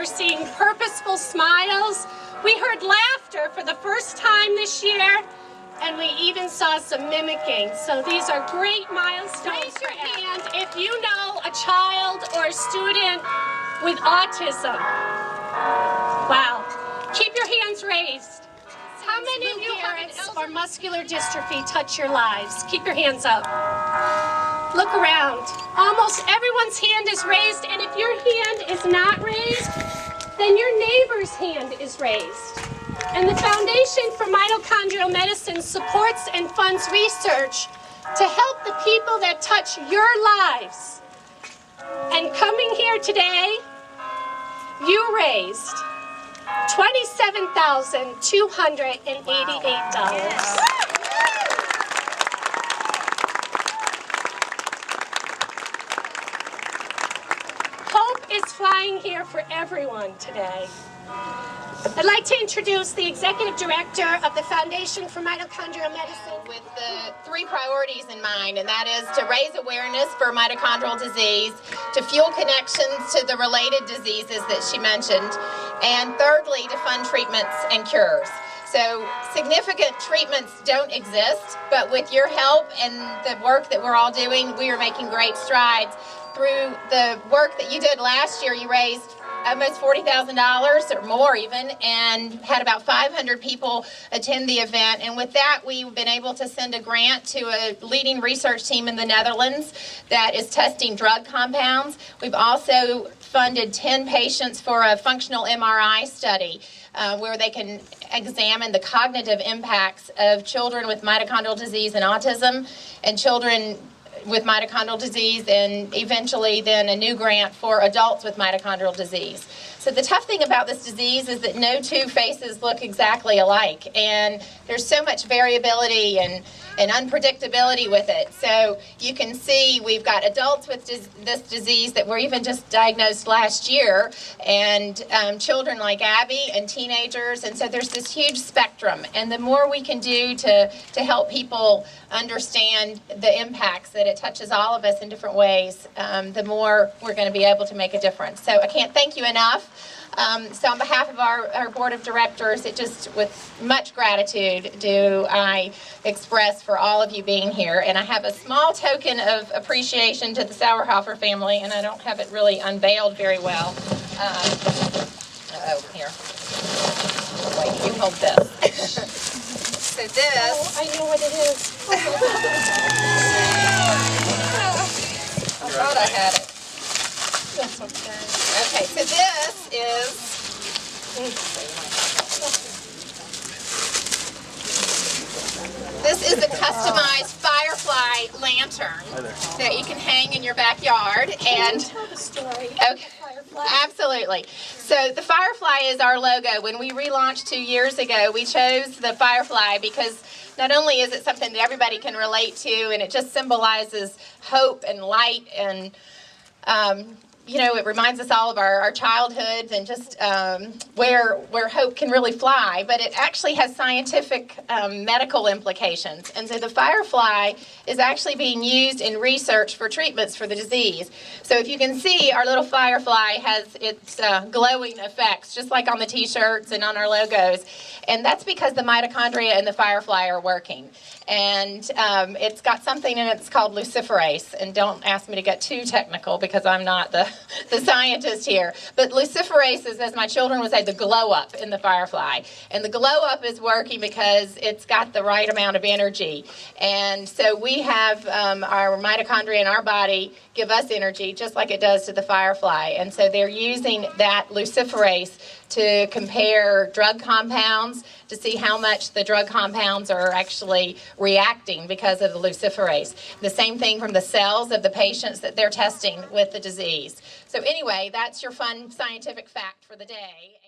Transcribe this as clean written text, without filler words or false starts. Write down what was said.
we're seeing purposeful smiles. We heard laughter for the first time this year, and we even saw some mimicking. So these are great milestones. Raise your hand if you know a child or a student with autism. Wow. Keep your hands raised. How many of you have or muscular dystrophy touch your lives? Keep your hands up. Look around. Almost everyone's hand is raised, and if your hand is not raised, then your neighbor's hand is raised. And the Foundation for Mitochondrial Medicine supports and funds research to help the people that touch your lives. And coming here today, you raised $27,288. Hope is flying here for everyone today. I'd like to introduce the Executive Director of the Foundation for Mitochondrial Medicine. With the 3 priorities in mind, and that is to raise awareness for mitochondrial disease, to fuel connections to the related diseases that she mentioned, and thirdly, to fund treatments and cures. So significant treatments don't exist, but with your help and the work that we're all doing, we are making great strides. Through the work that you did last year, you raised almost $40,000 or more even, and had about 500 people attend the event. And with that, we've been able to send a grant to a leading research team in the Netherlands that is testing drug compounds. We've also funded 10 patients for a functional MRI study where they can examine the cognitive impacts of children with mitochondrial disease and autism, and children with mitochondrial disease, and eventually then a new grant for adults with mitochondrial disease. So the tough thing about this disease is that no 2 faces look exactly alike, and there's so much variability and unpredictability with it. So you can see we've got adults with this disease that were even just diagnosed last year, and children like Abby and teenagers, and so there's this huge spectrum. And the more we can do to help people understand the impacts that it touches all of us in different ways, the more we're going to be able to make a difference. So I can't thank you enough. So on behalf of our board of directors, it just with much gratitude do I express for all of you being here. And I have a small token of appreciation to the Sauerhofer family, and I don't have it really unveiled very well. Here. Wait, you hold this. So this... Oh, I know what it is. I thought I had it. That's okay. Okay, so this is... This is a customized firefly lantern that you can hang in your backyard. Can you tell the story of the firefly? Absolutely. So the firefly is our logo. When we relaunched 2 years ago, we chose the firefly because not only is it something that everybody can relate to, and it just symbolizes hope and light, and you know, it reminds us all of our childhoods and just where hope can really fly, but it actually has scientific medical implications. And so the firefly is actually being used in research for treatments for the disease. So if you can see, our little firefly has its glowing effects, just like on the t-shirts and on our logos. And that's because the mitochondria and the firefly are working. And it's got something in it that's called luciferase. And don't ask me to get too technical because I'm not the scientist here. But luciferase is, as my children would say, the glow up in the firefly. And the glow up is working because it's got the right amount of energy. And so we have our mitochondria in our body give us energy just like it does to the firefly. And so they're using that luciferase to compare drug compounds to see how much the drug compounds are actually reacting because of the luciferase. The same thing from the cells of the patients that they're testing with the disease. So anyway, that's your fun scientific fact for the day.